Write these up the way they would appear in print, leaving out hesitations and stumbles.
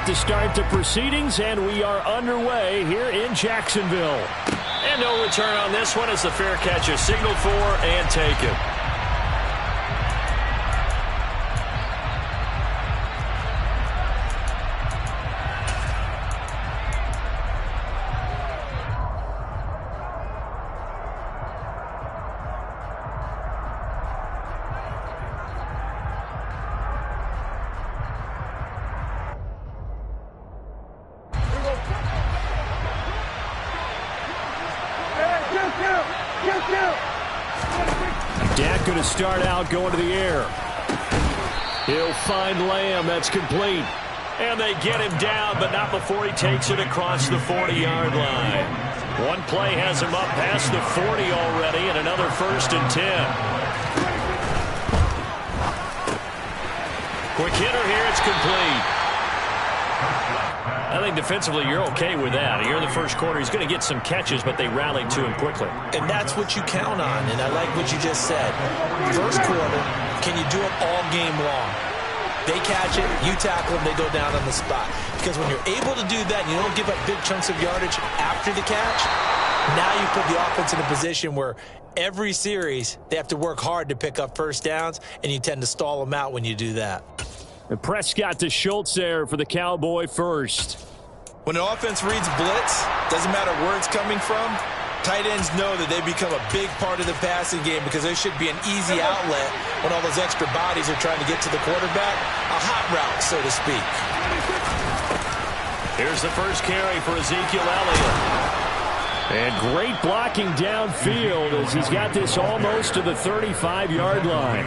to start the proceedings, and we are underway here in Jacksonville. And no return on this one as the fair catch is signaled for and taken. Dak going to start out going to the air. He'll find Lamb. That's complete. And they get him down, but not before he takes it across the 40-yard line. One play has him up past the 40 already, and another 1st and 10. Quick hitter here. It's complete. I think defensively you're okay with that. Here in the first quarter, he's going to get some catches, but they rallied to him quickly. And that's what you count on, and I like what you just said. First quarter, can you do it all game long? They catch it, you tackle them, they go down on the spot. Because when you're able to do that and you don't give up big chunks of yardage after the catch, now you put the offense in a position where every series they have to work hard to pick up first downs, and you tend to stall them out when you do that. And Prescott to Schultz there for the Cowboy first. When an offense reads blitz, doesn't matter where it's coming from, tight ends know that they become a big part of the passing game because there should be an easy outlet when all those extra bodies are trying to get to the quarterback. A hot route, so to speak. Here's the first carry for Ezekiel Elliott. And great blocking downfield as he's got this almost to the 35-yard line.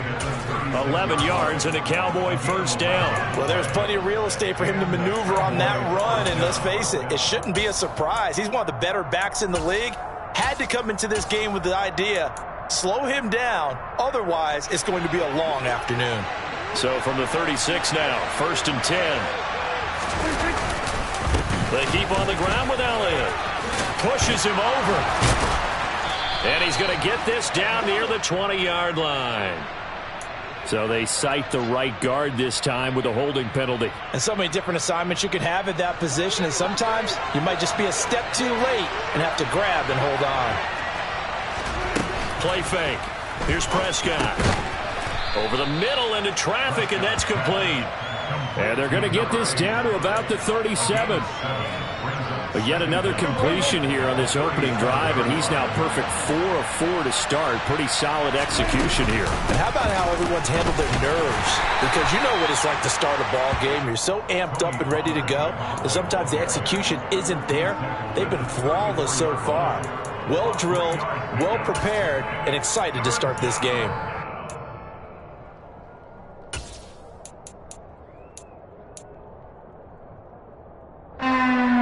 11 yards and a Cowboy first down. Well, there's plenty of real estate for him to maneuver on that run, and let's face it, it shouldn't be a surprise. He's one of the better backs in the league. Had to come into this game with the idea, slow him down, otherwise it's going to be a long afternoon. So from the 36 now, 1st and 10. They keep on the ground with Elliott. Pushes him over. And he's going to get this down near the 20-yard line. So they cite the right guard this time with a holding penalty. And so many different assignments you can have at that position, and sometimes you might just be a step too late and have to grab and hold on. Play fake. Here's Prescott. Over the middle into traffic, and that's complete. And they're going to get this down to about the 37. But yet another completion here on this opening drive, and he's now perfect 4 of 4 to start. Pretty solid execution here. And how about how everyone's handled their nerves? Because you know what it's like to start a ball game. You're so amped up and ready to go that sometimes the execution isn't there. They've been flawless so far. Well drilled, well prepared, and excited to start this game.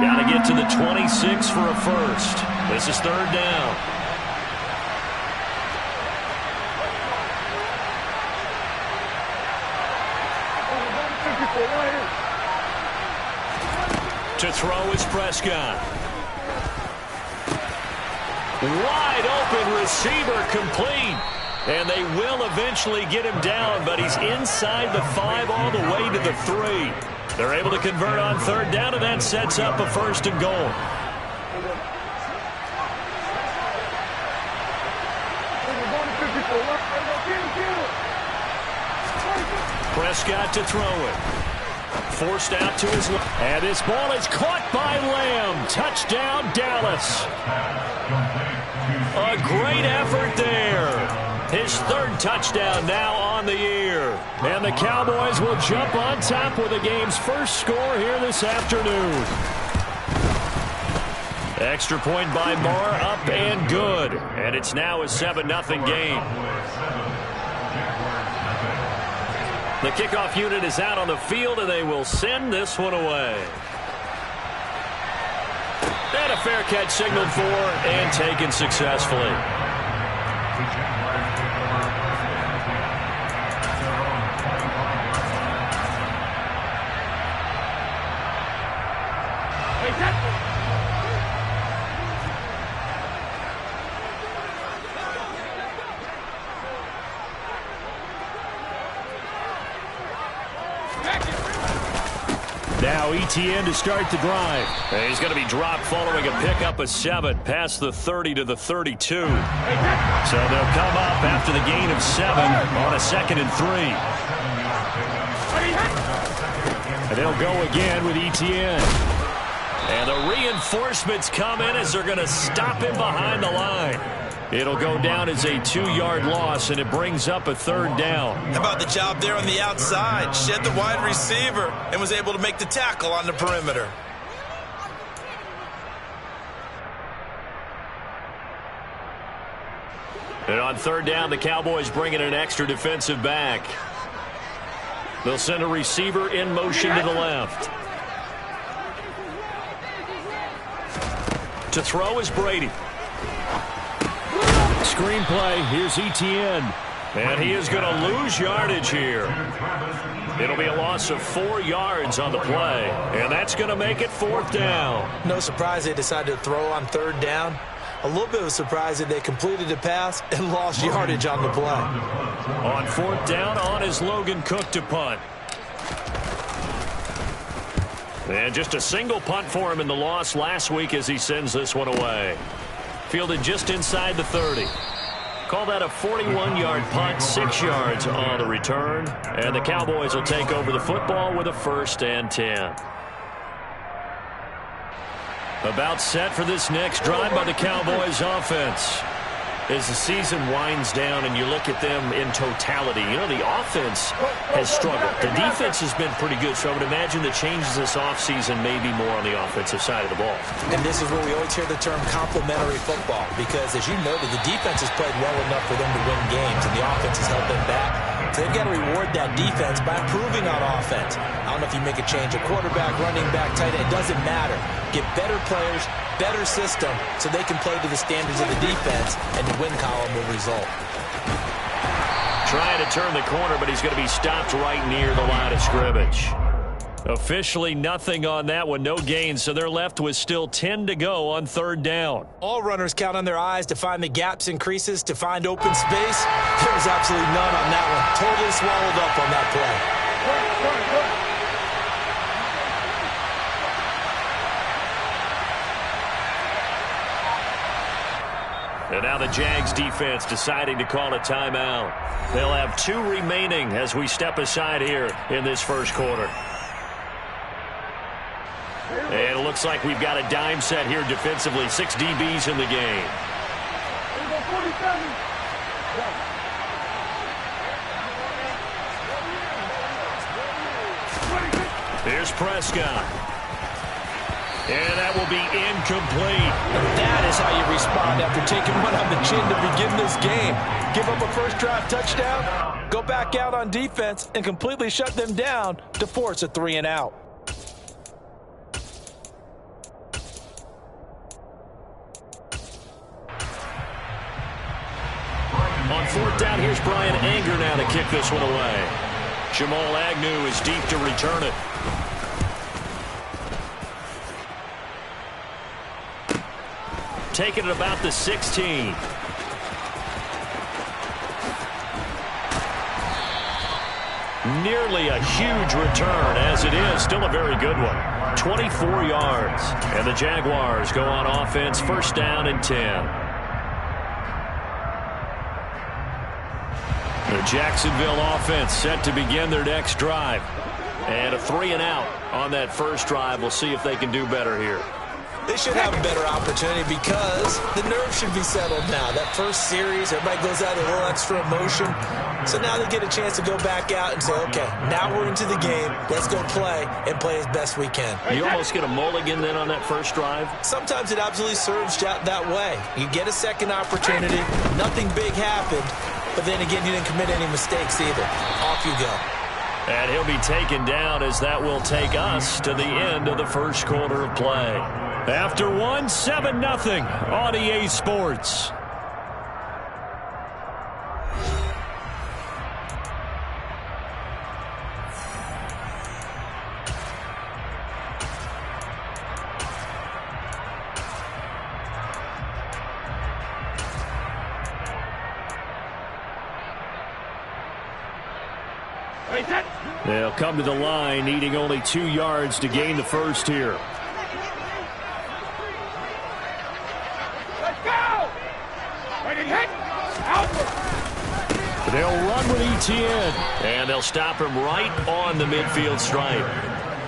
Got to get to the 26 for a first. This is 3rd down. To throw is Prescott. Wide open receiver complete. And they will eventually get him down, but he's inside the 5 all the way to the 3. They're able to convert on 3rd down, and that sets up a 1st and goal. Prescott to throw it. Forced out to his left. And this ball is caught by Lamb. Touchdown, Dallas. A great effort there. His 3rd touchdown now on the year. And the Cowboys will jump on top with the game's first score here this afternoon. Extra point by Moore, up and good. And it's now a 7-0 game. The kickoff unit is out on the field, and they will send this one away. And a fair catch signaled for and taken successfully. Now Now ETN to start the drive. And he's going to be dropped following a pickup of 7 past the 30 to the 32. So they'll come up after the gain of 7 on a 2nd and 3. And they'll go again with ETN. And the reinforcements come in as they're going to stop him behind the line. It'll go down as a 2-yard loss, and it brings up a 3rd down. How about the job there on the outside? Shed the wide receiver and was able to make the tackle on the perimeter. And on 3rd down, the Cowboys bring in an extra defensive back. They'll send a receiver in motion to the left. To throw is Brady. Screenplay, here's ETN. And he is going to lose yardage here. It'll be a loss of 4 yards on the play. And that's going to make it 4th down. No surprise they decided to throw on 3rd down. A little bit of a surprise that they completed the pass and lost yardage on the play. On 4th down, on is Logan Cook to punt. And just a single punt for him in the loss last week as he sends this one away. Fielded just inside the 30. Call that a 41-yard punt, 6 yards on the return. And the Cowboys will take over the football with a 1st and 10. About set for this next drive by the Cowboys offense. As the season winds down and you look at them in totality, you know, the offense has struggled. The defense has been pretty good, so I would imagine the changes this offseason may be more on the offensive side of the ball. And this is where we always hear the term complementary football, because as you noted, the defense has played well enough for them to win games, and the offense has held them back. So they've got to reward that defense by improving on offense. I don't know if you make a change, a quarterback, running back, tight end, it doesn't matter. Get better players, better system, so they can play to the standards of the defense, and the win column will result. Trying to turn the corner, but he's going to be stopped right near the line of scrimmage. Officially nothing on that one, no gain, so they're left with still 10 to go on 3rd down. All runners count on their eyes to find the gaps and creases, to find open space. There was absolutely none on that one. Totally swallowed up on that play. And now the Jags defense deciding to call a timeout. They'll have 2 remaining as we step aside here in this 1st quarter. And it looks like we've got a dime set here defensively. 6 DBs in the game. Here's Prescott. And that will be incomplete. That is how you respond after taking one on the chin to begin this game. Give up a first drive touchdown, go back out on defense, and completely shut them down to force a 3 and out. On 4th down, here's Brian Anger now to kick this one away. Jamal Agnew is deep to return it. Taking it about the 16. Nearly a huge return, as it is. Still a very good one. 24 yards. And the Jaguars go on offense, 1st down and 10. The Jacksonville offense set to begin their next drive. And a 3 and out on that first drive. We'll see if they can do better here. They should have a better opportunity because the nerves should be settled now. That first series, everybody goes out with a little extra emotion. So now they get a chance to go back out and say, okay, now we're into the game. Let's go play and play as best we can. You almost get a mulligan then on that first drive? Sometimes it absolutely serves that way. You get a second opportunity. Nothing big happened. But then again, you didn't commit any mistakes either. Off you go. And he'll be taken down as that will take us to the end of the first quarter of play. After 1, 7-0 on EA Sports. They'll come to the line, needing only 2 yards to gain the first here. Let's go! Ready, hit! Out! They'll run with Etienne. And they'll stop him right on the midfield stripe.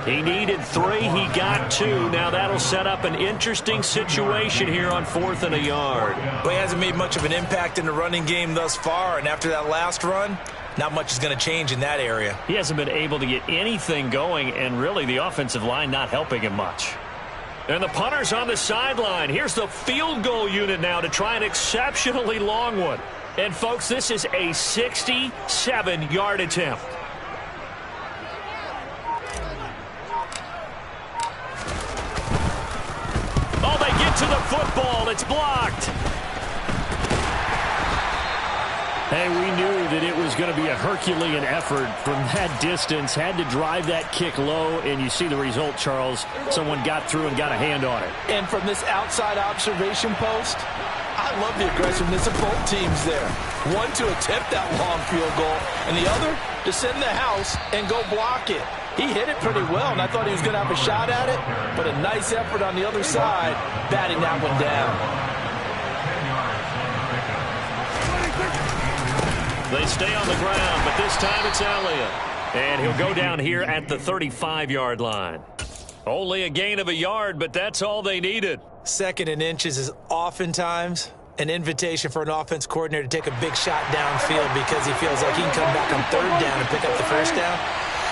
He needed 3. He got 2. Now that'll set up an interesting situation here on 4th and a yard. Well, he hasn't made much of an impact in the running game thus far, and after that last run, not much is going to change in that area. He hasn't been able to get anything going, and really the offensive line not helping him much. And the punter's on the sideline. Here's the field goal unit now to try an exceptionally long one. And, folks, this is a 67-yard attempt. Oh, they get to the football. It's blocked. Hey, we knew that it was going to be a Herculean effort from that distance. Had to drive that kick low, and you see the result, Charles. Someone got through and got a hand on it. And from this outside observation post, I love the aggressiveness of both teams there. One to attempt that long field goal, and the other to send the house and go block it. He hit it pretty well, and I thought he was going to have a shot at it, but a nice effort on the other side, batting that one down. They stay on the ground, but this time it's Elliott. And he'll go down here at the 35-yard line. Only a gain of a yard, but that's all they needed. 2nd and inches is oftentimes an invitation for an offense coordinator to take a big shot downfield because he feels like he can come back on 3rd down and pick up the 1st down.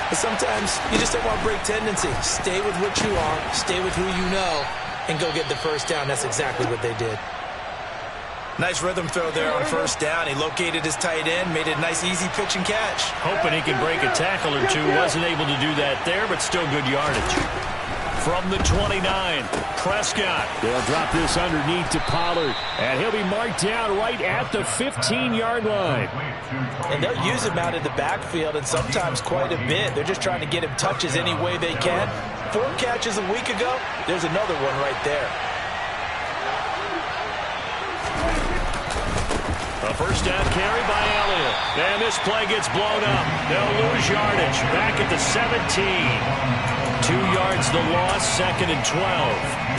But sometimes you just don't want to break tendency. Stay with what you are, stay with who you know, and go get the 1st down. That's exactly what they did. Nice rhythm throw there on 1st down. He located his tight end, made it a nice easy pitch and catch. Hoping he could break a tackle or two. Wasn't able to do that there, but still good yardage. From the 29, Prescott. They'll drop this underneath to Pollard, and he'll be marked down right at the 15-yard line. And they'll use him out in the backfield, and sometimes quite a bit. They're just trying to get him touches any way they can. 4 catches a week ago, there's another one right there. A 1st down carry by Elliott. And this play gets blown up. They'll lose yardage. Back at the 17. 2 yards the loss, 2nd and 12.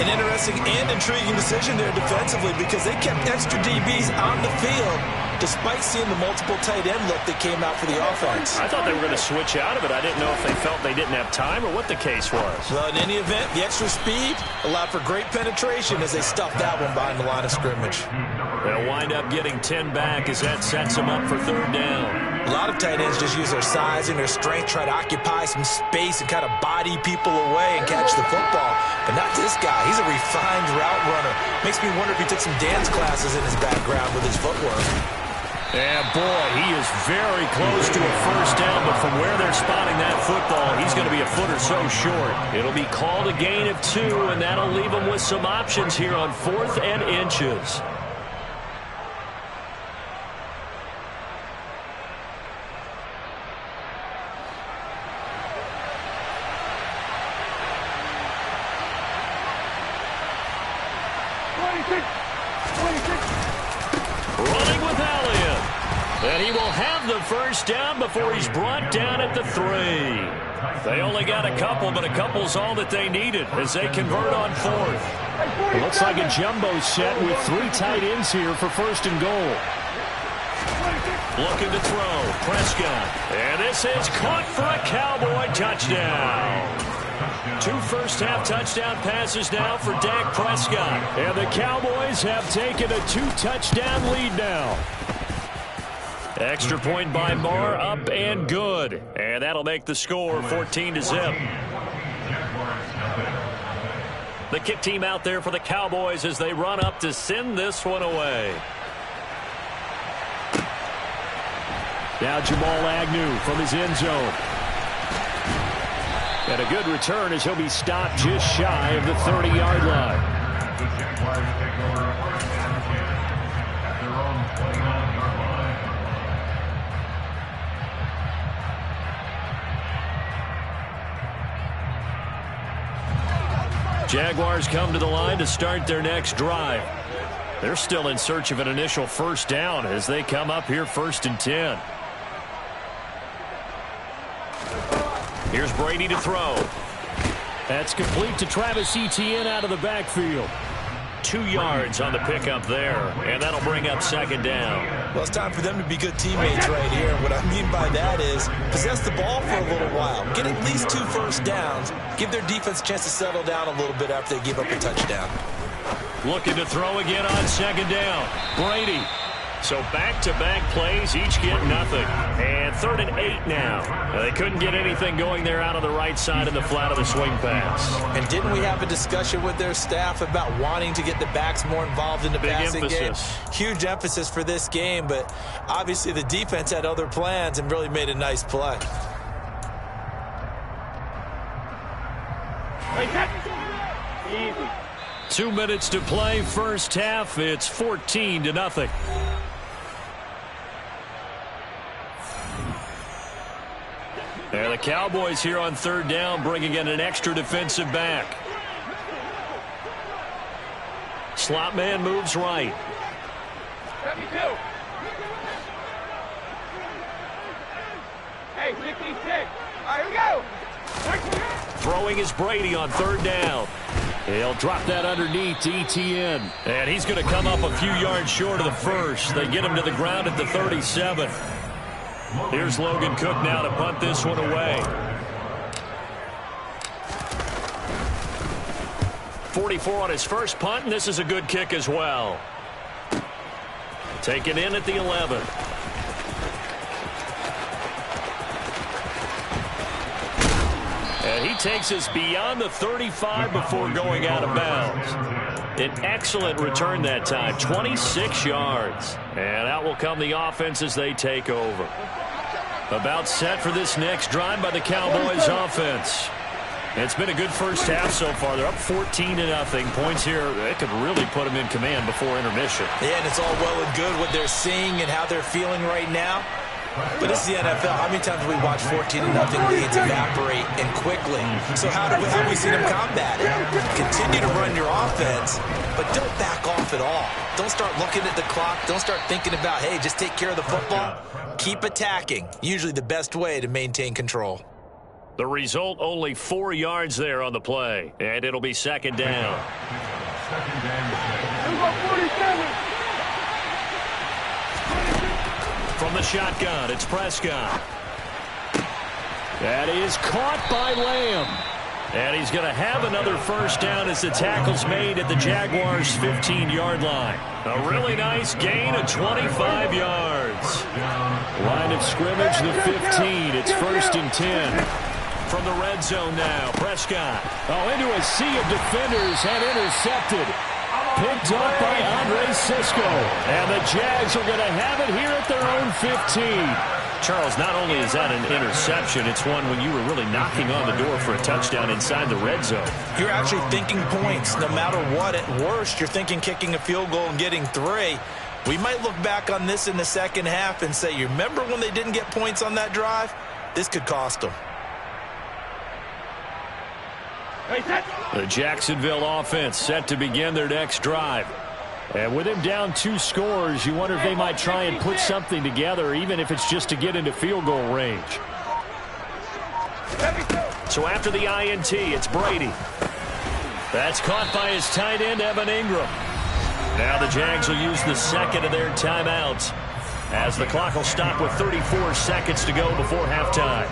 An interesting and intriguing decision there defensively because they kept extra DBs on the field despite seeing the multiple tight end look that came out for the offense. I thought they were going to switch out of it. I didn't know if they felt they didn't have time or what the case was. Well, in any event, the extra speed allowed for great penetration as they stuffed that one behind the line of scrimmage. They'll wind up getting 10 back as that sets them up for 3rd down. A lot of tight ends just use their size and their strength, try to occupy some space and kind of body people away and catch the football. But not this guy. He's a refined route runner. Makes me wonder if he took some dance classes in his background with his footwork. And, boy, he is very close to a 1st down, but from where they're spotting that football, he's going to be a foot or so short. It'll be called a gain of 2, and that'll leave him with some options here on 4th and inches. Running with Elliott. And he will have the 1st down before he's brought down at the 3. They only got a couple, but a couple's all that they needed as they convert on 4th. It looks like a jumbo set with 3 tight ends here for 1st and goal. Looking to throw. Prescott. And this is caught for a Cowboy touchdown. 2 first-half touchdown passes now for Dak Prescott. And the Cowboys have taken a 2-touchdown lead now. Extra point by Marr, up and good. And that'll make the score 14-0. The kick team out there for the Cowboys as they run up to send this one away. Now Jamal Agnew from his end zone. And a good return as he'll be stopped just shy of the 30-yard line. Jaguars come to the line to start their next drive. They're still in search of an initial 1st down as they come up here 1st and 10. Here's Brady to throw. That's complete to Travis Etienne out of the backfield. 2 yards on the pickup there, and that'll bring up second down. Well, it's time for them to be good teammates right here. What I mean by that is possess the ball for a little while. Get at least 2 first downs. Give their defense a chance to settle down a little bit after they give up a touchdown. Looking to throw again on second down. Brady. So back-to-back plays, each get nothing. And 3rd and 8 now. They couldn't get anything going there out on the right side of the flat of the swing pass. And didn't we have a discussion with their staff about wanting to get the backs more involved in the passing game? Huge emphasis for this game, but obviously the defense had other plans and really made a nice play. Easy. 2 minutes to play, first half. It's 14-0. And the Cowboys here on 3rd down, bringing in an extra defensive back. Slot man moves right. 72. Hey, 56. All right, here we go. Throwing is Brady on 3rd down. He'll drop that underneath to Etienne. And he's going to come up a few yards short of the first. They get him to the ground at the 37. Here's Logan Cook now to punt this one away. 44 on his first punt, and this is a good kick as well. Taken in at the 11. And he takes us beyond the 35 before going out of bounds. An excellent return that time, 26 yards. And out will come the offense as they take over. About set for this next drive by the Cowboys offense. It's been a good first half so far. They're up 14-0. Points here, they could really put them in command before intermission. Yeah, and it's all well and good what they're seeing and how they're feeling right now. But this is the NFL. How many times have we watched 14-0 leads evaporate and quickly? So how have we seen them combat it? Continue to run your offense, but don't back off at all. Don't start looking at the clock. Don't start thinking about, hey, just take care of the football. Keep attacking. Usually the best way to maintain control. The result, only 4 yards there on the play. And it'll be second down. From the shotgun, it's Prescott. That is caught by Lamb. And he's going to have another first down as the tackle's made at the Jaguars' 15-yard line. A really nice gain of 25 yards. Line of scrimmage, the 15. It's 1st and 10. From the red zone now, Prescott. Into a sea of defenders and intercepted. Picked up by Andre Sisco. And the Jags are going to have it here at their own 15. Charles, not only is that an interception, it's one when you were really knocking on the door for a touchdown inside the red zone. You're actually thinking points no matter what. At worst, you're thinking kicking a field goal and getting 3. We might look back on this in the second half and say, you remember when they didn't get points on that drive? This could cost them. The Jacksonville offense set to begin their next drive. And with him down 2 scores, you wonder if they might try and put something together, even if it's just to get into field goal range. So after the INT, it's Brady. That's caught by his tight end, Evan Ingram. Now the Jags will use the second of their timeouts as the clock will stop with 34 seconds to go before halftime.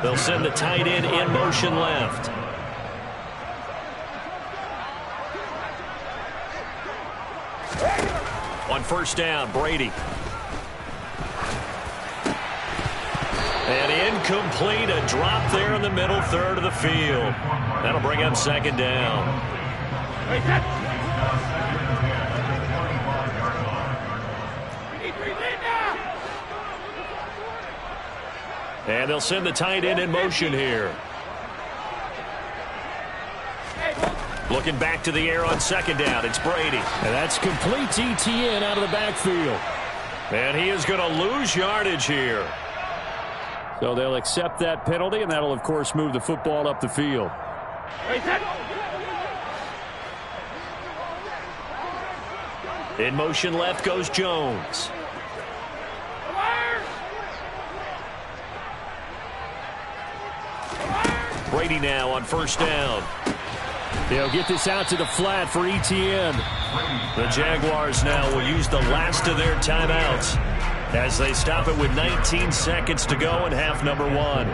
They'll send the tight end in motion left. On first down, Brady. And incomplete, a drop there in the middle third of the field. That'll bring up second down. And they'll send the tight end in motion here. Looking back to the air on second down, it's Brady. And that's complete to Etienne out of the backfield. And he is going to lose yardage here. So they'll accept that penalty, and that'll, of course, move the football up the field. In motion left goes Jones. Brady now on first down. They'll get this out to the flat for ETN. The Jaguars now will use the last of their timeouts as they stop it with 19 seconds to go in half number 1.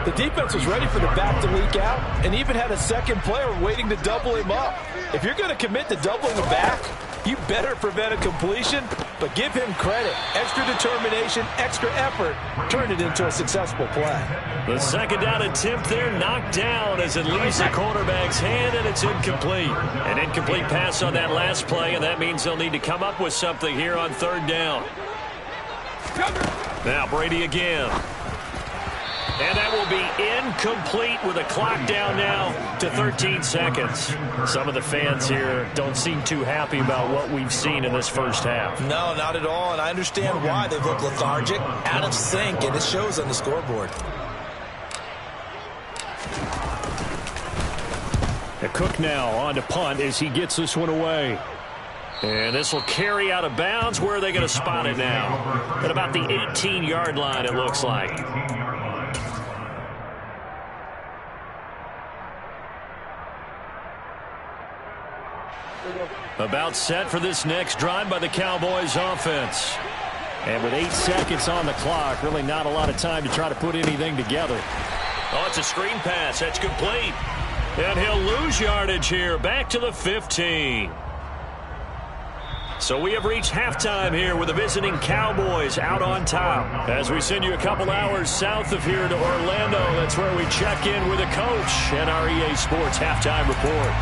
The defense was ready for the back to leak out and even had a second player waiting to double him up. If you're going to commit to doubling the back, you better prevent a completion, but give him credit. Extra determination, extra effort, turned it into a successful play. The second down attempt there knocked down as it leaves the quarterback's hand, and it's incomplete. An incomplete pass on that last play, and that means they'll need to come up with something here on third down. Now Brady again. And that will be incomplete with a clock down now to 13 seconds. Some of the fans here don't seem too happy about what we've seen in this first half. No, not at all, and I understand why they look lethargic, out of sync, and it shows on the scoreboard. The Cook now on to punt as he gets this one away. And this will carry out of bounds. Where are they going to spot it now? At about the 18-yard line, it looks like. About set for this next drive by the Cowboys offense. And with 8 seconds on the clock, really not a lot of time to try to put anything together. Oh, it's a screen pass. That's complete. And he'll lose yardage here. Back to the 15. So we have reached halftime here with the visiting Cowboys out on top. As we send you a couple hours south of here to Orlando, that's where we check in with a coach and our EA Sports halftime report.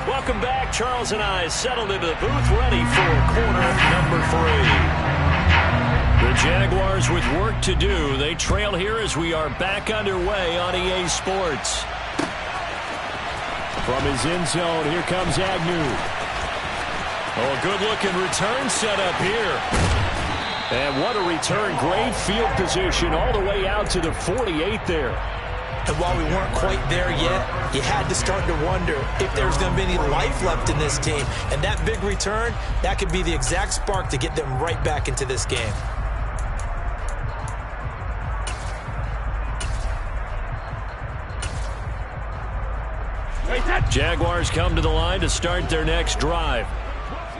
Welcome back. Charles and I settled into the booth ready for quarter number 3. The Jaguars with work to do. They trail here as we are back underway on EA Sports. From his end zone, here comes Agnew. Oh, good-looking return set up here. And what a return. Great field position all the way out to the 48 there. And while we weren't quite there yet, you had to start to wonder if there's going to be any life left in this team. And that big return, that could be the exact spark to get them right back into this game. Jaguars come to the line to start their next drive.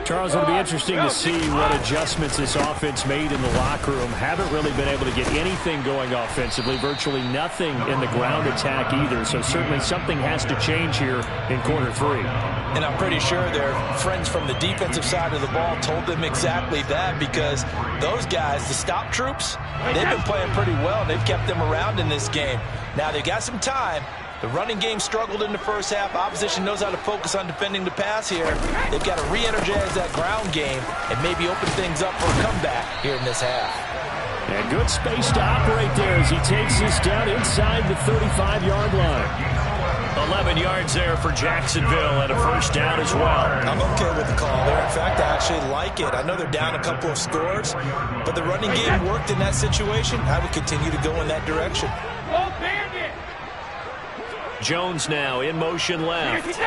Charles, it'll be interesting to see what adjustments this offense made in the locker room. Haven't really been able to get anything going offensively, virtually nothing in the ground attack either. So certainly something has to change here in quarter 3. And I'm pretty sure their friends from the defensive side of the ball told them exactly that, because those guys, the stop troops, they've been playing pretty well, and they've kept them around in this game. Now they've got some time. The running game struggled in the first half. Opposition knows how to focus on defending the pass here. They've got to re-energize that ground game and maybe open things up for a comeback here in this half. And good space to operate there as he takes this down inside the 35-yard line. 11 yards there for Jacksonville and a first down as well. I'm okay with the call there. In fact, I actually like it. I know they're down a couple of scores, but the running game worked in that situation. I would continue to go in that direction. Jones now in motion left.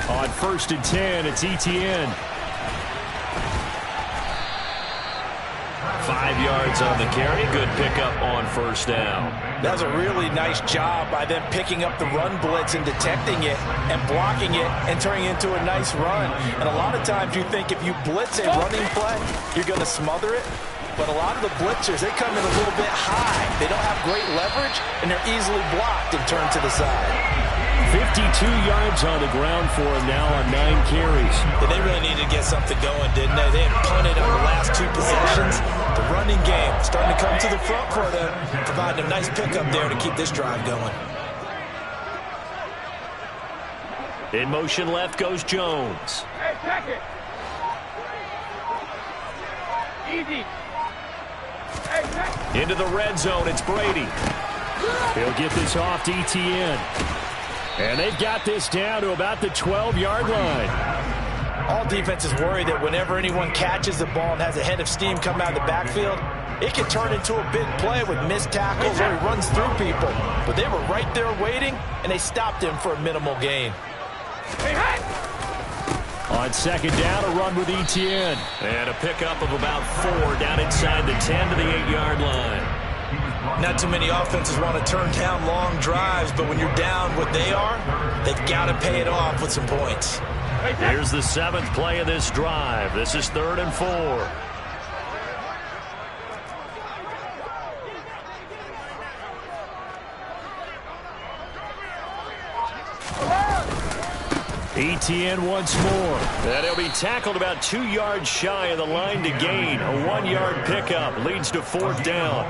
On 1st and 10, it's ETN. 5 yards on the carry. Good pickup on first down. That was a really nice job by them picking up the run blitz and detecting it and blocking it and turning it into a nice run. And a lot of times you think if you blitz a running play, you're going to smother it. But a lot of the blitzers, they come in a little bit high. They don't have great leverage, and they're easily blocked and turned to the side. 52 yards on the ground for him now on 9 carries. And they really needed to get something going, didn't they? They had punted on the last 2 possessions. The running game starting to come to the front for them, providing a nice pickup there to keep this drive going. In motion left goes Jones. Hey, check it. Easy. Into the red zone, it's Brady. He'll get this off to ETN. And they've got this down to about the 12-yard line. All defenses worry that whenever anyone catches the ball and has a head of steam come out of the backfield, it can turn into a big play with missed tackles or he runs through people. But they were right there waiting, and they stopped him for a minimal gain. On second down, a run with Etienne. And a pickup of about 4 down inside the 10 to the 8-yard line. Not too many offenses want to turn down long drives, but when you're down what they are, they've got to pay it off with some points. Here's the 7th play of this drive. This is 3rd and 4. Etienne once more. And he'll be tackled about 2 yards shy of the line to gain. A 1-yard pickup leads to 4th down.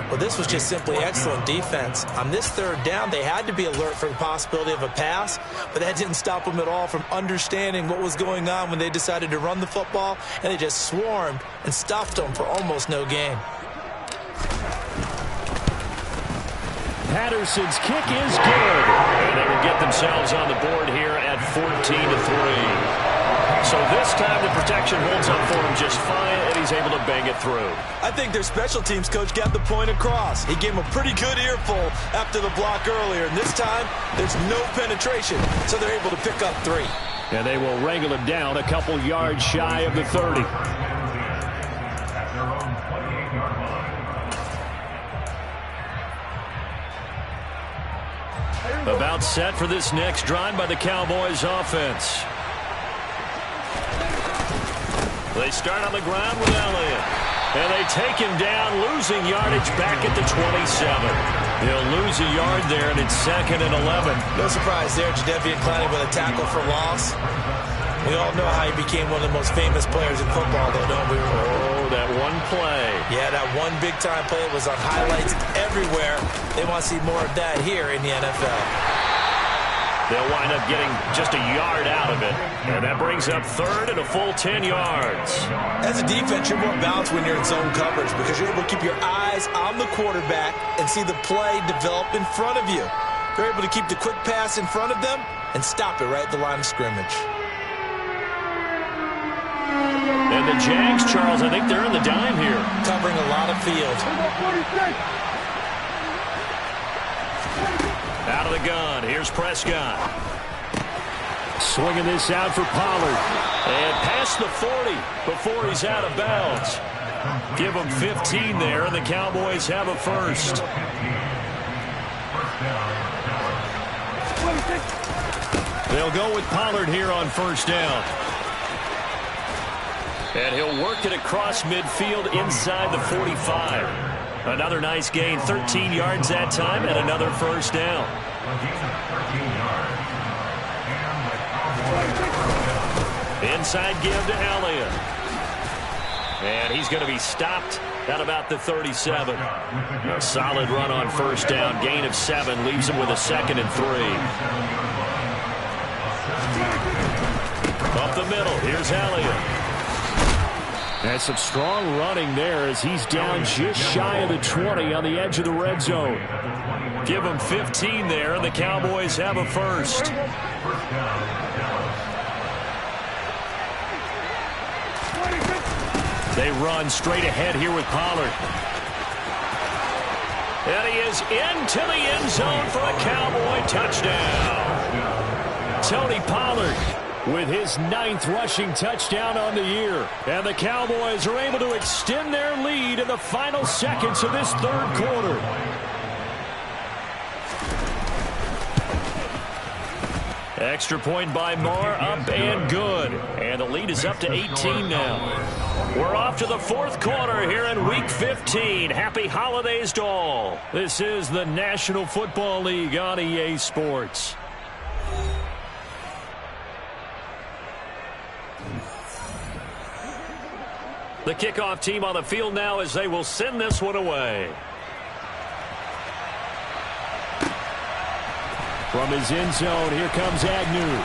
Well, this was just simply excellent defense. On this 3rd down, they had to be alert for the possibility of a pass, but that didn't stop them at all from understanding what was going on when they decided to run the football, and they just swarmed and stuffed them for almost no gain. Patterson's kick is good. And they will get themselves on the board here at 14-3. So this time the protection holds up for him just fine, and he's able to bang it through. I think their special teams coach got the point across. He gave him a pretty good earful after the block earlier, and this time there's no penetration, so they're able to pick up 3. And they will wrangle him down a couple yards shy of the 30. About set for this next drive by the Cowboys offense. They start on the ground with Elliott. And they take him down, losing yardage back at the 27. He'll lose a yard there, and it's 2nd and 11. No surprise there, Jadeveon Clowney with a tackle for loss. We all know how he became one of the most famous players in football, though, don't we? Oh, that one play. Yeah, that one big-time play was on highlights everywhere. They want to see more of that here in the NFL. They'll wind up getting just a yard out of it. And that brings up 3rd and a full 10 yards. As a defense, you're more balanced when you're in zone coverage because you're able to keep your eyes on the quarterback and see the play develop in front of you. They're able to keep the quick pass in front of them and stop it right at the line of scrimmage. And the Jags, Charles, I think they're in the dime here. Covering a lot of field. Out of the gun. Here's Prescott. Swinging this out for Pollard. And past the 40 before he's out of bounds. Give him 15 there, and the Cowboys have a first. They'll go with Pollard here on 1st down. And he'll work it across midfield inside the 45. Another nice gain, 13 yards that time, and another first down. Inside give to Elliott. And he's going to be stopped at about the 37. A solid run on 1st down. Gain of 7 leaves him with a 2nd and 3. Up the middle, here's Elliott. And some strong running there as he's down just shy of the 20 on the edge of the red zone. Give him 15 there, and the Cowboys have a first. They run straight ahead here with Pollard. And he is into the end zone for a Cowboy touchdown. Tony Pollard with his 9th rushing touchdown on the year. And the Cowboys are able to extend their lead in the final seconds of this 3rd quarter. Extra point by Moore, up and good. And the lead is up to 18 now. We're off to the 4th quarter here in Week 15. Happy holidays to all. This is the National Football League on EA Sports. The kickoff team on the field now as they will send this one away. From his end zone, here comes Agnew.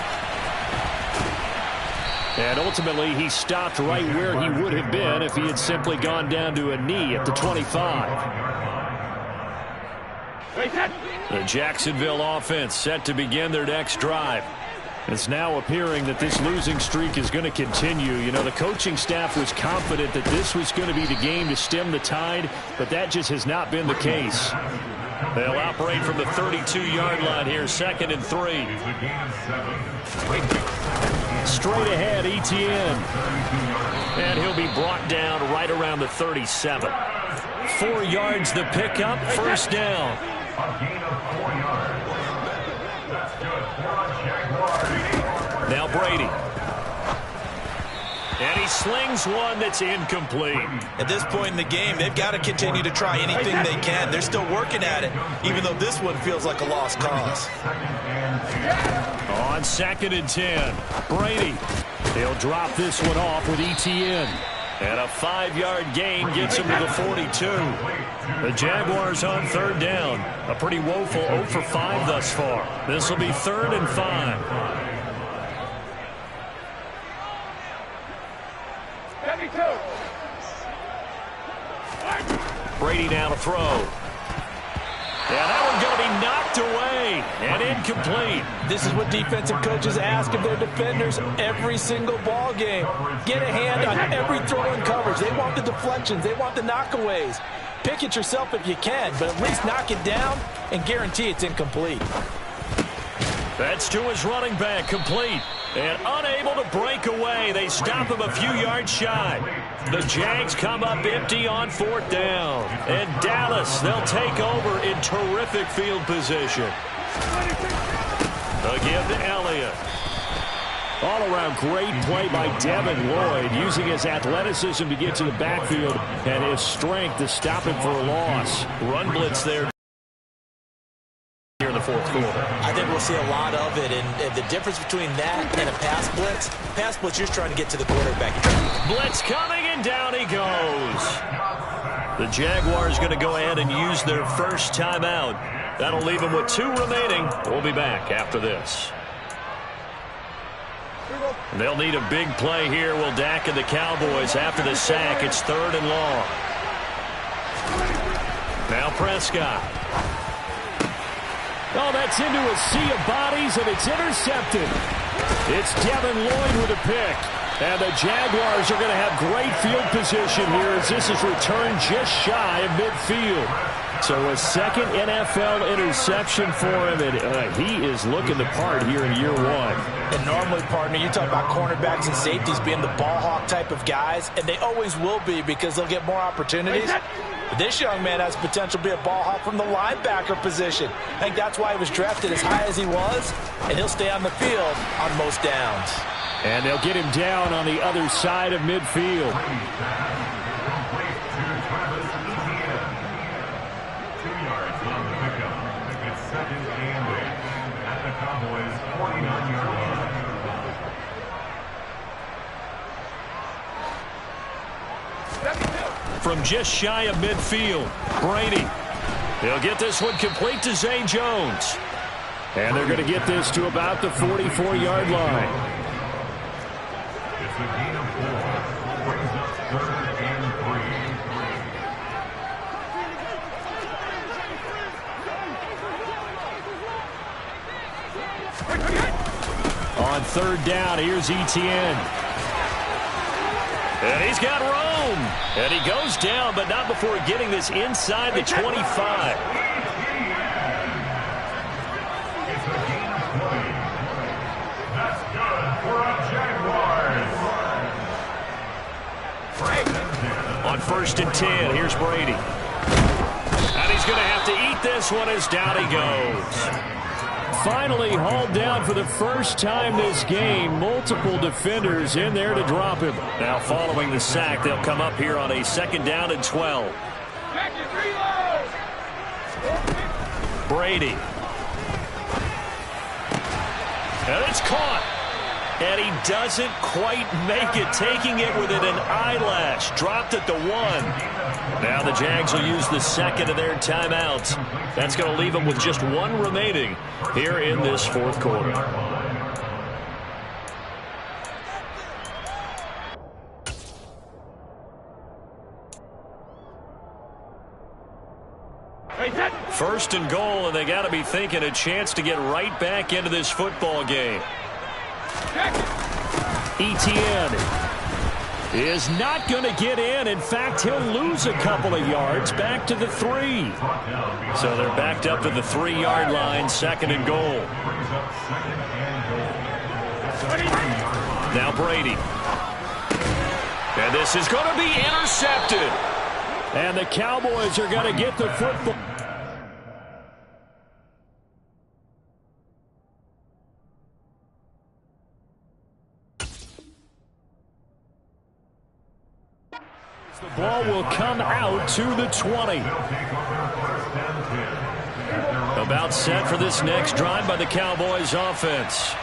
And ultimately, he stopped right where he would have been if he had simply gone down to a knee at the 25. The Jacksonville offense set to begin their next drive. It's now appearing that this losing streak is going to continue. You know, the coaching staff was confident that this was going to be the game to stem the tide, but that just has not been the case. They'll operate from the 32-yard line here, 2nd and 3. Straight ahead, Etienne. And he'll be brought down right around the 37. 4 yards the pickup, 1st down. Now Brady. And he slings one that's incomplete. At this point in the game, they've got to continue to try anything they can. They're still working at it, even though this one feels like a lost cause. On 2nd and 10, Brady. He'll drop this one off with Etienne. And a 5-yard gain gets him to the 42. The Jaguars on 3rd down. A pretty woeful 0 for 5 thus far. This will be 3rd and 5. Brady now to throw. Yeah, that one's going to be knocked away and incomplete. This is what defensive coaches ask of their defenders every single ball game. Get a hand on every throw and coverage. They want the deflections. They want the knockaways. Pick it yourself if you can, but at least knock it down and guarantee it's incomplete. That's to his running back, complete. And unable to break away. They stop him a few yards shy. The Jags come up empty on 4th down. And Dallas, they'll take over in terrific field position. The give to Elliott. All-around great play by Devin Lloyd, using his athleticism to get to the backfield and his strength to stop him for a loss. Run blitz there here in the 4th quarter. I think we'll see a lot of it, and the difference between that and a pass blitz, you're trying to get to the quarterback. Blitz coming, and down he goes. The Jaguars going to go ahead and use their first timeout. That'll leave them with 2 remaining. We'll be back after this. They'll need a big play here. Will Dak and the Cowboys after the sack. It's 3rd and long. Now Prescott. Oh, that's into a sea of bodies, and it's intercepted. It's Devin Lloyd with a pick. And the Jaguars are going to have great field position here as this is returned just shy of midfield. So a 2nd NFL interception for him, and he is looking the part here in year 1. And normally, partner, you talk about cornerbacks and safeties being the ball hawk type of guys, and they always will be because they'll get more opportunities. But this young man has potential to be a ball hawk from the linebacker position. I think that's why he was drafted as high as he was, and he'll stay on the field on most downs. And they'll get him down on the other side of midfield. From just shy of midfield, Brady. He'll get this one complete to Zay Jones. And they're going to get this to about the 44-yard line. It's a gain of 4. Brings up 3rd and 3. On 3rd down, here's Etienne. And he's got room. And he goes down, but not before getting this inside the 25. It's a gain of 3. That's good for a Jaguars. On 1st and 10, here's Brady. And he's going to have to eat this one as down he goes. Finally hauled down for the first time this game. Multiple defenders in there to drop him. Now following the sack, they'll come up here on a 2nd down and 12. Brady. And it's caught. And he doesn't quite make it, taking it within an eyelash. Dropped at the 1. Now the Jags will use the 2nd of their timeouts. That's going to leave them with just 1 remaining here in this 4th quarter. First and goal, and they got to be thinking a chance to get right back into this football game. Etienne. is not going to get in. In fact, he'll lose a couple of yards back to the 3. So they're backed up to the 3-yard line, 2nd and goal. Now Brady. And this is going to be intercepted. And the Cowboys are going to get the football. The ball will come out to the 20. About set for this next drive by the Cowboys offense.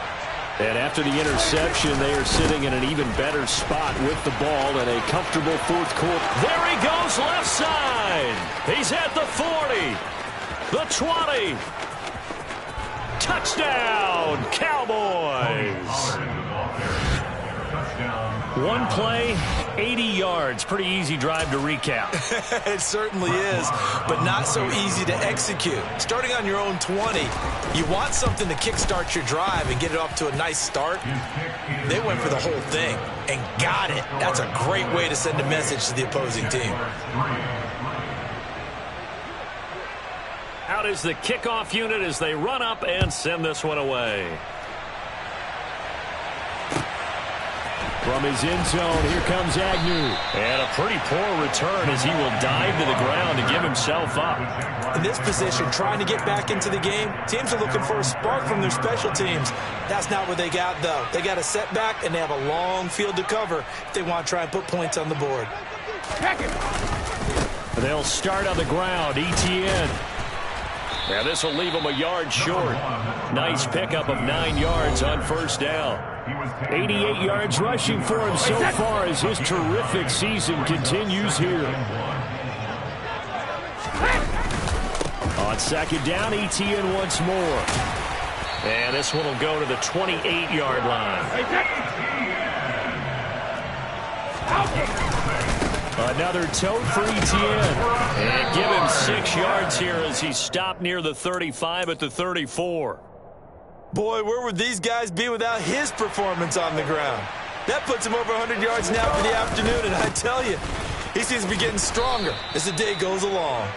And after the interception, they are sitting in an even better spot with the ball in a comfortable 4th quarter. There he goes, left side. He's at the 40, the 20. Touchdown, Cowboys. One play, 80 yards. Pretty easy drive to recap. It certainly is, but not so easy to execute. Starting on your own 20, you want something to kickstart your drive and get it off to a nice start. They went for the whole thing and got it. That's a great way to send a message to the opposing team. Out is the kickoff unit as they run up and send this one away. From his end zone, here comes Agnew. And a pretty poor return as he will dive to the ground to give himself up. In this position, trying to get back into the game, teams are looking for a spark from their special teams. That's not what they got, though. They got a setback, and they have a long field to cover if they want to try and put points on the board. They'll start on the ground. ETN. Now this will leave him a yard short. Nice pickup of 9 yards on 1st down. 88 yards rushing for him so far as his terrific season continues here. On 2nd down, ETN once more. And this one will go to the 28-yard line. Another tote for ETN. And give him 6 yards here as he stopped near the 35 at the 34. Boy, where would these guys be without his performance on the ground? That puts him over 100 yards now for the afternoon, and I tell you, he seems to be getting stronger as the day goes along.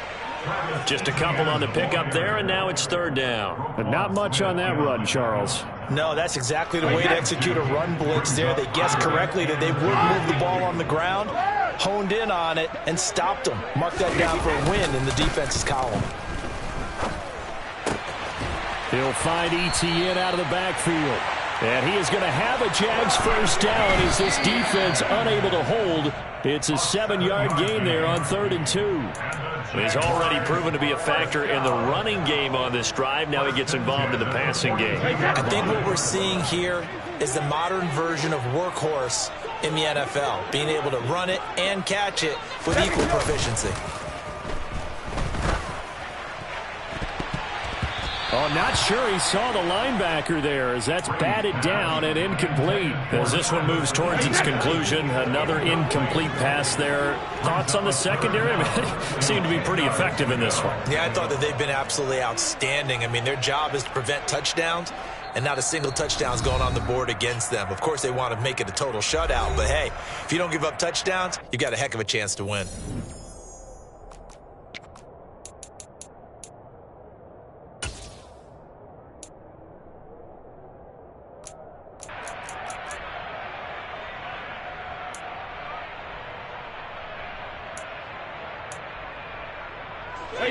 Just a couple on the pickup there, and now it's 3rd down. But not much on that run, Charles. No, that's exactly the way to execute a run blitz there. They guessed correctly that they would move the ball on the ground, honed in on it, and stopped them. Mark that down for a win in the defense's column. He'll find ETN out of the backfield. And he is going to have a Jags 1st down as this defense unable to hold. It's a 7-yard gain there on 3rd and 2. He's already proven to be a factor in the running game on this drive. Now he gets involved in the passing game. I think what we're seeing here is the modern version of workhorse in the NFL, being able to run it and catch it with equal proficiency. Oh, not sure he saw the linebacker there as that's batted down and incomplete. As this one moves towards its conclusion, another incomplete pass there. Thoughts on the secondary? I mean, seem to be pretty effective in this one. Yeah, I thought that they've been absolutely outstanding. I mean, their job is to prevent touchdowns, and not a single touchdown's going on the board against them. Of course, they want to make it a total shutout, but hey, if you don't give up touchdowns, you've got a heck of a chance to win.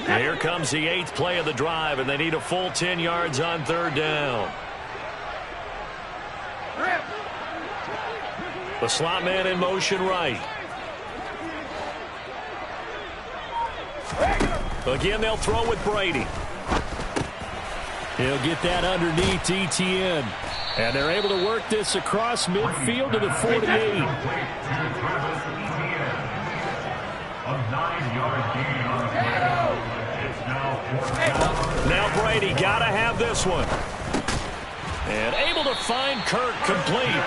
Here comes the 8th play of the drive, and they need a full 10 yards on 3rd down. The slot man in motion right. Again, they'll throw with Brady. He'll get that underneath ETN. And they're able to work this across midfield to the 48. A 9-yard gain on the play. It's Now Brady got to have this one. And able to find Kirk complete.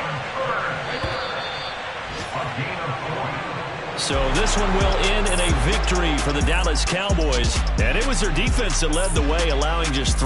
So this one will end in a victory for the Dallas Cowboys. And it was their defense that led the way, allowing just 3.